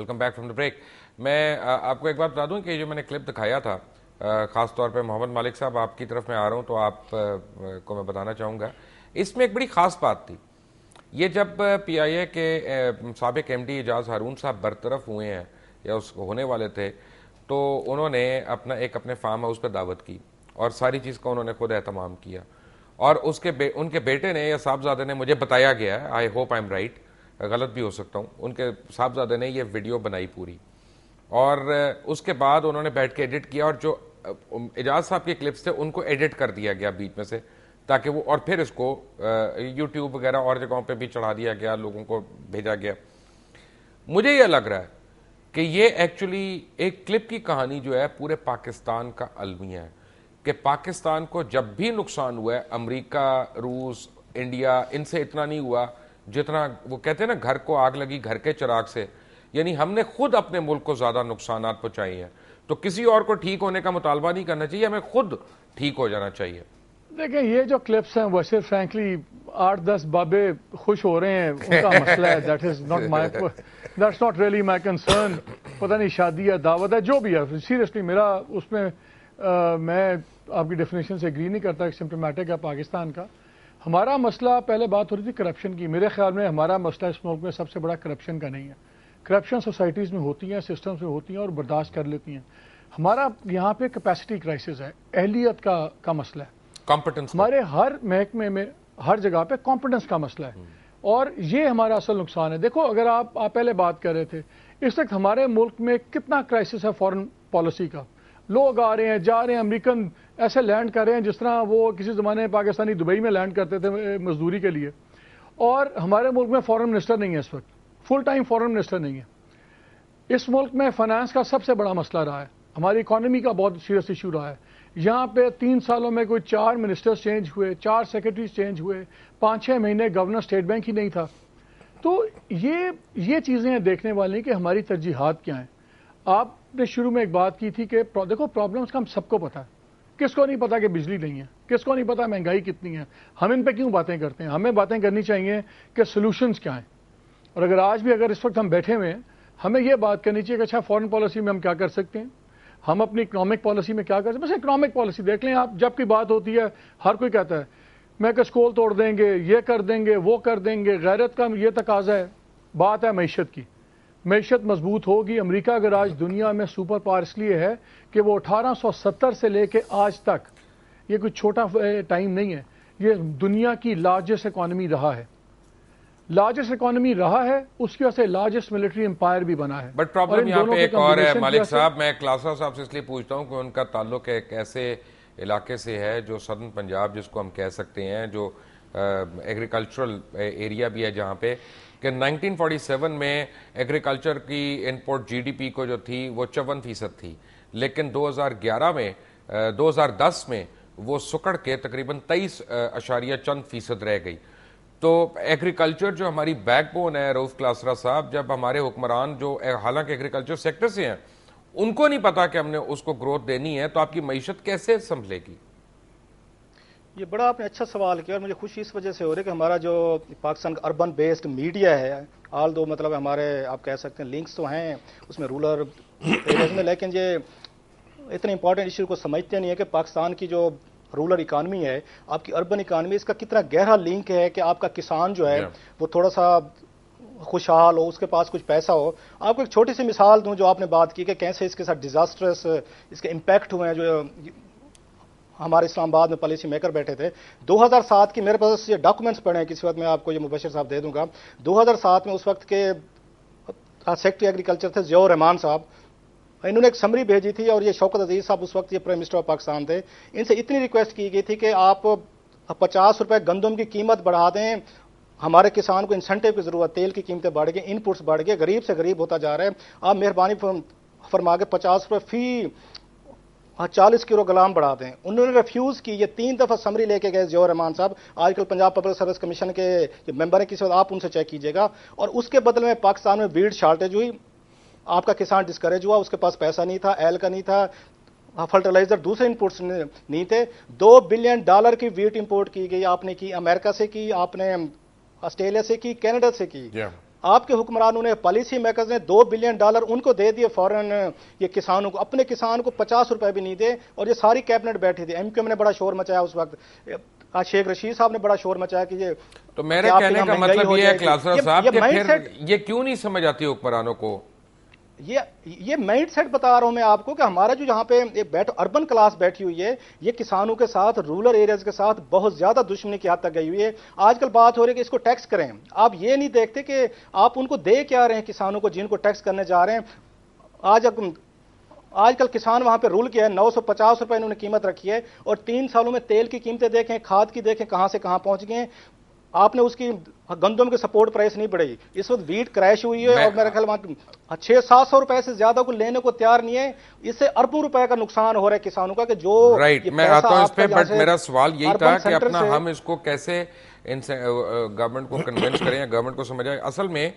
Welcome back from the break. میں آپ کو ایک بات بتا دوں کہ جو میں نے کلپ دکھایا تھا خاص طور پہ محمد مالک صاحب آپ کی طرف میں آ رہا ہوں تو آپ کو میں بتانا چاہوں گا اس میں ایک بڑی خاص بات تھی. یہ جب پی آئی اے کے سابق ایم ڈی اعجاز ہارون صاحب برطرف ہوئے ہیں یا اس کو ہونے والے تھے تو انہوں نے اپنے فارم ہاؤس پہ دعوت کی اور ساری چیز کا انہوں نے خود اہتمام کیا اور ان کے بیٹے نے یا صاحبزادے نے مجھے بتایا گیا ہے, I hope I am right, غلط بھی ہو سکتا ہوں, ان کے صاحبزادے نے یہ ویڈیو بنائی پوری اور اس کے بعد انہوں نے بیٹھ کے ایڈٹ کیا اور جو اعجاز صاحب کے کلپس تھے ان کو ایڈٹ کر دیا گیا بیچ میں سے تاکہ وہ اور پھر اس کو یوٹیوب وغیرہ اور جگہوں پہ بھی چڑھا دیا گیا, لوگوں کو بھیجا گیا. مجھے یہ لگ رہا ہے کہ یہ ایکچولی ایک کلپ کی کہانی جو ہے پورے پاکستان کا المیہ ہے کہ پاکستان کو جب بھی نقصان ہوا ہے امریکہ, روس, انڈیا, ان سے اتنا نہیں ہوا جتنا وہ کہتے ہیں نا گھر کو آگ لگی گھر کے چراغ سے, یعنی ہم نے خود اپنے ملک کو زیادہ نقصانات پہنچائے ہیں. تو کسی اور کو ٹھیک ہونے کا مطالبہ نہیں کرنا چاہیے, ہمیں خود ٹھیک ہو جانا چاہیے. دیکھیں یہ جو کلپس ہیں ویسے فرینکلی 8-10 بابے خوش ہو رہے ہیں ان کا مسئلہ ہے, that's not really my concern. پتہ نہیں شادی ہے, دعوت ہے, جو بھی ہے, سیریسلی میرا اس میں میں آپ کی ڈیفینیشن سے اگری نہیں کرتا کہ سمپٹومیٹک ہے پاکستان کا. ہمارا مسئلہ پہلے بات ہو رہی تھی کرپشن کی, میرے خیال میں ہمارا مسئلہ اس ملک میں سب سے بڑا کرپشن کا نہیں ہے. کرپشن سوسائٹیز میں ہوتی ہیں, سسٹمز میں ہوتی ہیں اور برداشت کر لیتی ہیں. ہمارا یہاں پہ کیپیسٹی کرائسس ہے, اہلیت کا مسئلہ ہے. ہمارے ہر محکمے میں ہر جگہ پہ کمپٹنس کا مسئلہ ہے اور یہ ہمارا اصل نقصان ہے. دیکھو اگر آپ پہلے بات کر رہے تھے, اس وقت ہمارے ملک میں کتنا کرائسس ہے فارن پالیسی کا. لوگ آ رہے ہیں, جا رہے ہیں, امریکن ایسے لینڈ کر رہے ہیں جس طرح وہ کسی زمانے میں پاکستانی دبئی میں لینڈ کرتے تھے مزدوری کے لیے. اور ہمارے ملک میں فارن منسٹر نہیں ہے اس وقت, فل ٹائم فارن منسٹر نہیں ہے. اس ملک میں فائنانس کا سب سے بڑا مسئلہ رہا ہے, ہماری اکانومی کا بہت سیریس ایشو رہا ہے. یہاں پہ 3 سالوں میں کوئی 4 منسٹرز چینج ہوئے, 4 سیکرٹریز چینج ہوئے, 5-6 مہینے گورنر اسٹیٹ بینک ہی نہیں تھا. تو یہ چیزیں دیکھنے والی کہ ہماری ترجیحات کیا ہیں. آپ نے شروع میں ایک بات کی تھی کہ دیکھو پرابلمس کا ہم سب کو پتہ ہے, کس کو نہیں پتا کہ بجلی نہیں ہے, کس کو نہیں پتا مہنگائی کتنی ہے. ہم ان پہ کیوں باتیں کرتے ہیں؟ ہمیں باتیں کرنی چاہیے کہ سولوشنز کیا ہیں. اور اگر اس وقت ہم بیٹھے ہوئے ہیں, ہمیں یہ بات کرنی چاہیے کہ اچھا فارن پالیسی میں ہم کیا کر سکتے ہیں, ہم اپنی اکنامک پالیسی میں کیا کر سکتے ہیں. بس اکنامک پالیسی دیکھ لیں آپ, جب کی بات ہوتی ہے ہر کوئی کہتا ہے میں کسکول توڑ دیں گے, یہ کر دیں گے, وہ کر دیں گے. غیرت کا یہ تقاضا ہے. بات ہے معیشت کی, معیشت مضبوط ہوگی. امریکہ اگر آج دنیا میں سپر پاور اس لیے ہے کہ وہ 1870 سے لے کے آج تک, یہ کوئی چھوٹا ٹائم نہیں ہے, یہ دنیا کی لارجسٹ اکانومی رہا ہے. لارجسٹ اکانومی رہا ہے, اس کی وجہ سے لارجسٹ ملٹری امپائر بھی بنا ہے. بٹ پرابلم یہاں پہ ایک اور ہے مالک صاحب, میں کلاسا صاحب سے اس لیے پوچھتا ہوں کہ ان کا تعلق ایک ایسے علاقے سے ہے جو سدرن پنجاب جس کو ہم کہہ سکتے ہیں, جو ایگریکلچرل ایریا بھی ہے, جہاں پہ کہ 1947 میں ایگریکلچر کی انپورٹ جی ڈی پی کو جو تھی وہ 54% تھی, لیکن 2011 میں 2010 میں وہ سکڑ کے تقریباً 23% رہ گئی. تو ایگریکلچر جو ہماری بیک بون ہے روف کلاسرا صاحب, جب ہمارے حکمران جو حالانکہ ایگریکلچر سیکٹر سے ہیں ان کو نہیں پتا کہ ہم نے اس کو گروتھ دینی ہے, تو آپ کی معیشت کیسے سنبھلے گی؟ یہ بڑا آپ نے اچھا سوال کیا, اور مجھے خوشی اس وجہ سے ہو رہی ہے کہ ہمارا جو پاکستان کا اربن بیسڈ میڈیا ہے, آل دو مطلب ہمارے آپ کہہ سکتے ہیں لنکس تو ہیں اس میں رورل ایریاز میں, لیکن یہ اتنے امپورٹنٹ ایشو کو سمجھتے نہیں ہے کہ پاکستان کی جو رورل اکانومی ہے, آپ کی اربن اکانومی, اس کا کتنا گہرا لنک ہے کہ آپ کا کسان جو ہے وہ تھوڑا سا خوشحال ہو, اس کے پاس کچھ پیسہ ہو. آپ کو ایک چھوٹی سی مثال دوں جو آپ نے بات کی کہ کیسے اس کے ساتھ ڈیزاسٹرس اس کے امپیکٹ ہوئے ہیں جو ہمارے اسلام آباد میں پالیسی میکر بیٹھے تھے. 2007 کی میرے پاس یہ ڈاکومنٹس پڑے ہیں, کسی وقت میں آپ کو یہ مبشر صاحب دے دوں گا. 2007 میں اس وقت کے سیکرٹری ایگریکلچر تھے ضیاء الرحمان صاحب, انہوں نے ایک سمری بھیجی تھی, اور یہ شوکت عزیز صاحب اس وقت یہ پرائم منسٹر آف پاکستان تھے. ان سے اتنی ریکویسٹ کی گئی تھی کہ آپ 50 روپے گندم کی قیمت بڑھا دیں, ہمارے کسان کو انسینٹیو کی ضرورت, تیل کی قیمتیں بڑھ گئی, ان پٹس بڑھ گئے, غریب سے غریب ہوتا جا رہا ہے, آپ مہربانی فرما کے 50 روپے فی 40 کلو گرام بڑھا دیں. انہوں نے ریفیوز کی. یہ 3 دفعہ سمری لے کے گئے ضیاء الرحمان صاحب, آج کل پنجاب پبلک سروس کمیشن کے جو ممبر ہیں, کسی وقت آپ ان سے چیک کیجیے گا. اور اس کے بدلے میں پاکستان میں ویٹ شارٹیج ہوئی, آپ کا کسان ڈسکریج ہوا, اس کے پاس پیسہ نہیں تھا, ایل کا نہیں تھا, فرٹیلائزر دوسرے انپورٹس نہیں تھے. $2 بلین کی ویٹ امپورٹ کی گئی. آپ نے کی امریکہ سے کی, آپ نے آسٹریلیا سے کی, کینیڈا سے کی. آپ کے حکمرانوں نے پالیسی میکرز نے $2 بلین ان کو دے دیے فوراً یہ کسانوں کو, اپنے کسان کو $50 بھی نہیں دے, اور یہ ساری کیبنٹ بیٹھی تھی. ایم نے بڑا شور مچایا اس وقت, شیخ رشید صاحب نے بڑا شور مچایا کہ یہ, تو میرے کہنے کا مطلب یہ ہے کلاسرا صاحب کہ پھر یہ کیوں نہیں سمجھ آتی حکمرانوں کو؟ یہ مائنڈ سیٹ بتا رہا ہوں میں آپ کو کہ ہمارا جو جہاں پہ اربن کلاس بیٹھی ہوئی ہے, یہ کسانوں کے ساتھ, رورل ایریاز کے ساتھ بہت زیادہ دشمنی کی حد تک گئی ہوئی ہے. آج کل بات ہو رہی ہے کہ اس کو ٹیکس کریں, آپ یہ نہیں دیکھتے کہ آپ ان کو دے کیا رہے ہیں کسانوں کو جن کو ٹیکس کرنے جا رہے ہیں. آج کل کسان وہاں پہ رول کیا ہے, $950 انہوں نے قیمت رکھی ہے, اور 3 سالوں میں تیل کی قیمتیں دیکھیں, کھاد کی دیکھیں کہاں سے کہاں پہنچ گئے ہیں. آپ نے اس کی گندم کے سپورٹ پرائس نہیں بڑھائی, اس وقت ویٹ کریش ہوئی ہے, اور میرا خیال $600-700 سے زیادہ کو لینے کو تیار نہیں ہے. اس سے اربوں روپے کا نقصان ہو رہا ہے کسانوں کا کہ جو رائٹ. میں آتا ہوں اس پہ, بٹ میرا سوال یہی تھا کہ اپنا ہم اس کو کیسے گورنمنٹ کو کنونس کریں یا گورنمنٹ کو سمجھائیں. اصل میں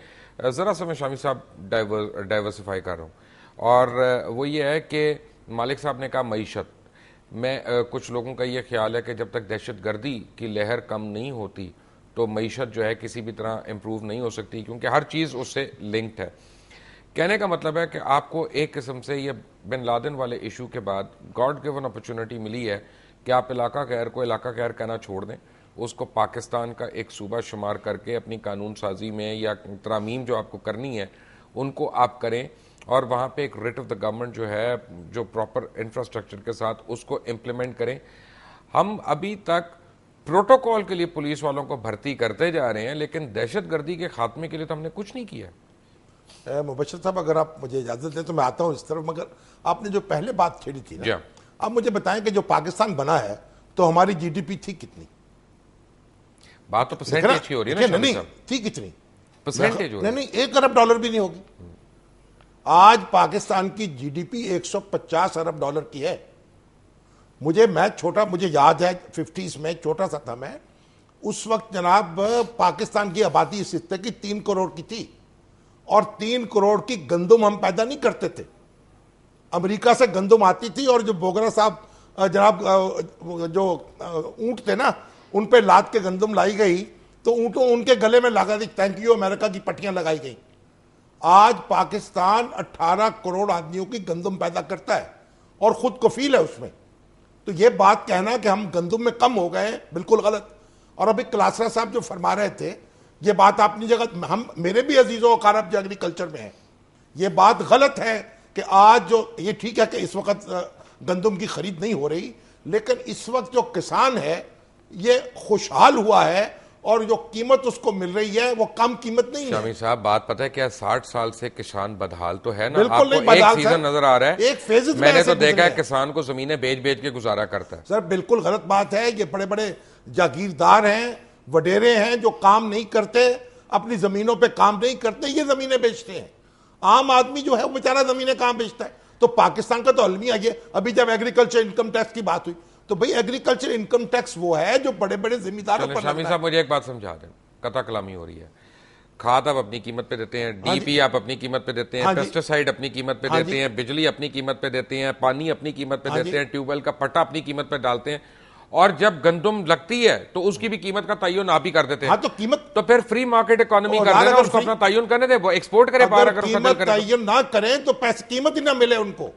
ذرا سا میں شامی صاحب ڈائیورسیفائی کر رہا ہوں, اور وہ یہ ہے کہ مالک صاحب نے کہا معیشت. میں کچھ لوگوں کا یہ خیال ہے کہ جب تک دہشت گردی کی لہر کم نہیں ہوتی تو معیشت جو ہے کسی بھی طرح امپروو نہیں ہو سکتی, کیونکہ ہر چیز اس سے لنکڈ ہے. کہنے کا مطلب ہے کہ آپ کو ایک قسم سے یہ بن لادن والے ایشو کے بعد گاڈ گیون اپرچونٹی ملی ہے کہ آپ علاقہ غیر کو علاقہ غیر کہنا چھوڑ دیں, اس کو پاکستان کا ایک صوبہ شمار کر کے اپنی قانون سازی میں یا ترامیم جو آپ کو کرنی ہے ان کو آپ کریں, اور وہاں پہ ایک ریٹ آف دا گورنمنٹ جو ہے جو پراپر انفراسٹرکچر کے ساتھ اس کو امپلیمنٹ کریں. ہم ابھی تک پروٹوکول کے لیے پولیس والوں کو بھرتی کرتے جا رہے ہیں, لیکن دہشت گردی کے خاتمے کے لیے تو ہم نے کچھ نہیں کیا. مبشر صاحب اگر آپ مجھے اجازت دیں تو میں آتا ہوں اس طرف, مگر آپ نے جو پہلے بات چھیڑی تھی نا, آپ مجھے بتائیں کہ جو پاکستان بنا ہے تو ہماری جی ڈی پی تھی کتنی؟ بات تو پرسنٹیج کی ہو رہی ہے نا, نہیں تھی کتنی؟ پرسنٹیج ہو رہی ہے. نہیں, $1 ارب بھی نہیں ہوگی. آج پاکستان کی جی ڈی پی $150 ارب کی ہے. مجھے یاد ہے 50s میں چھوٹا سا تھا میں, اس وقت جناب پاکستان کی آبادی اس خطے کی 3 کروڑ کی تھی, اور 3 کروڑ کی گندم ہم پیدا نہیں کرتے تھے. امریکہ سے گندم آتی تھی, اور جو بوگرا صاحب جناب جو اونٹ تھے نا ان پہ لاد کے گندم لائی گئی تو اونٹوں ان کے گلے میں لگا دی تھینک یو امریکہ کی پٹیاں لگائی گئیں. آج پاکستان 18 کروڑ آدمیوں کی گندم پیدا کرتا ہے اور خود کفیل ہے اس میں. تو یہ بات کہنا کہ ہم گندم میں کم ہو گئے بالکل غلط. اور ابھی کلاسرا صاحب جو فرما رہے تھے یہ بات اپنی جگہ, ہم میرے بھی عزیزوں اقارب جو ایگریکلچر میں ہیں, یہ بات غلط ہے کہ آج جو یہ ٹھیک ہے کہ اس وقت گندم کی خرید نہیں ہو رہی, لیکن اس وقت جو کسان ہے یہ خوشحال ہوا ہے, اور جو قیمت اس کو مل رہی ہے وہ کم قیمت نہیں ہے. شامی صاحب بات پتہ ہے کیا, 60 سال سے کسان بدحال تو ہے نا, بالکل آپ کو نہیں, ایک سیزن نظر آ رہا ہے, ایک فیزز میں نے تو دیکھا ہے کسان کو زمینیں بیچ بیچ کے گزارا کرتا ہے. سر بالکل غلط بات ہے. یہ بڑے بڑے جاگیردار ہیں, وڈیرے ہیں جو کام نہیں کرتے, اپنی زمینوں پہ کام نہیں کرتے, یہ زمینیں بیچتے ہیں. عام آدمی جو ہے وہ بیچارہ زمینیں کہاں بیچتا ہے. تو پاکستان کا تو المیہ یہ, ابھی جب ایگریکلچر انکم ٹیکس کی بات ہوئی تو بھئی ایگریکلچر انکم ٹیکس وہ ہے جو بڑے بڑے ذمہ داروں پر. شامی صاحب مجھے ایک بات سمجھا دیں, قطع کلامی ہو رہی ہے. کھاد آپ اپنی قیمت پہ دیتے ہیں, ڈی پی آپ اپنی قیمت پہ دیتے ہیں, پیسٹیسائیڈ اپنی قیمت پہ دیتے ہیں, بجلی اپنی قیمت پہ دیتے ہیں, پانی اپنی قیمت پہ دیتے ہیں, ٹیوب ویل کا پٹا اپنی قیمت پہ ڈالتے ہیں, اور جب گندم لگتی ہے تو اس کی بھی قیمت کا تعین آپ ہی کر دیتے ہیں. تو قیمت تو پھر فری مارکیٹ اکانومی کر دینا, اس کو اپنا تعین کرنے دے, وہ ایکسپورٹ کرے باہر. اگر قیمت تعین نہ کریں تو قیمت ہی نہ ملے ان کو.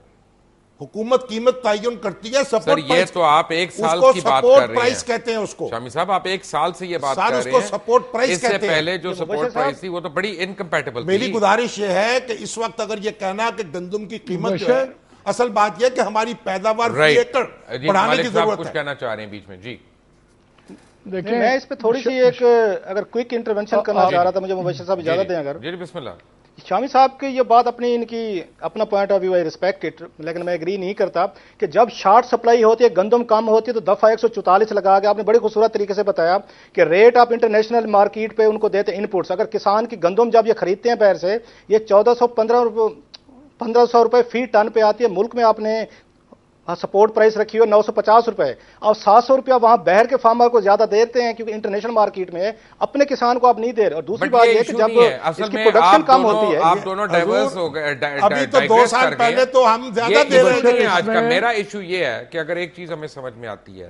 حکومت قیمت تعین کرتی ہے. سر یہ تو آپ ایک سال کی بات کر رہے ہیں, کہتے ہیں اس کو. شامی صاحب آپ ایک سال سے یہ بات کر رہے ہیں, سپورٹ پرائس اس سے پہلے جو سپورٹ پرائس تھی وہ تو بڑی انکمپیٹیبل تھی. میری گزارش یہ ہے کہ اس وقت اگر یہ کہنا کہ گندم کی قیمت جو ہے, اصل بات یہ کہ ہماری پیداوار فی ایکڑ بڑھانے کی ضرورت ہے. کچھ کہنا چاہ رہے ہیں بیچ میں جی. میں اس پہ تھوڑی سی ایک اگر کوئک انٹرونشن کرنا چاہ رہا تھا, مجھے مبشر صاحب اجازت دیں اگر. جی بسم اللہ. شامی صاحب کی یہ بات اپنی ان کی اپنا پوائنٹ آف ویو ہے, ریسپیکٹ اٹ, لیکن میں ایگری نہیں کرتا کہ جب شارٹ سپلائی ہوتی ہے, گندم کم ہوتی ہے تو دفعہ 144 لگا کے آپ نے بڑی خوبصورت طریقے سے بتایا کہ ریٹ آپ انٹرنیشنل مارکیٹ پہ ان کو دیتے ان پٹس. اگر کسان کی گندم جب یہ خریدتے ہیں باہر سے, یہ 1415 روپے فی ٹن پہ آتی ہے. ملک میں آپ نے سپورٹ پرائس رکھی ہو $950, اور $700 وہاں باہر کے فارمر کو زیادہ دیتے ہیں کیونکہ انٹرنیشنل مارکیٹ میں اپنے کسان کو آپ نہیں دے رہے. اور دوسری بات یہ کہ جب اس کی پروڈکشن کم ہوتی ہے, آپ دونوں ڈائیورس ہو گئے, ابھی تو 2 سال پہلے تو ہم زیادہ دے رہے ہیں. آج کا میرا ایشو یہ ہے کہ اگر ایک چیز ہمیں سمجھ میں آتی ہے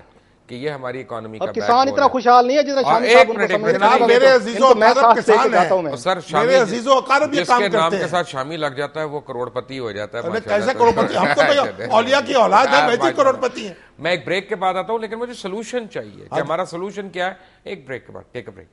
کہ یہ ہماری اکانومی کا اور کسان اتنا خوشحال نہیں ہے جتنا شامی صاحب ان کو سمجھتے ہیں. جناب میرے عزیزو اقارب کسان ہیں, سر میرے عزیزو اقارب یہ جس کام کے نام کرتے کے ہیں. ساتھ شامی لگ جاتا ہے وہ کروڑ پتی ہو جاتا ہے. کیسے کروڑ پتی؟ ہم تو بھائی اولیاء کی اولاد ہے, ویسے کروڑ پتی ہیں. میں ایک بریک کے بعد آتا ہوں, لیکن مجھے سولوشن چاہیے کہ ہمارا سولوشن کیا ہے. ایک بریک کے بعد, ٹیک اے بریک.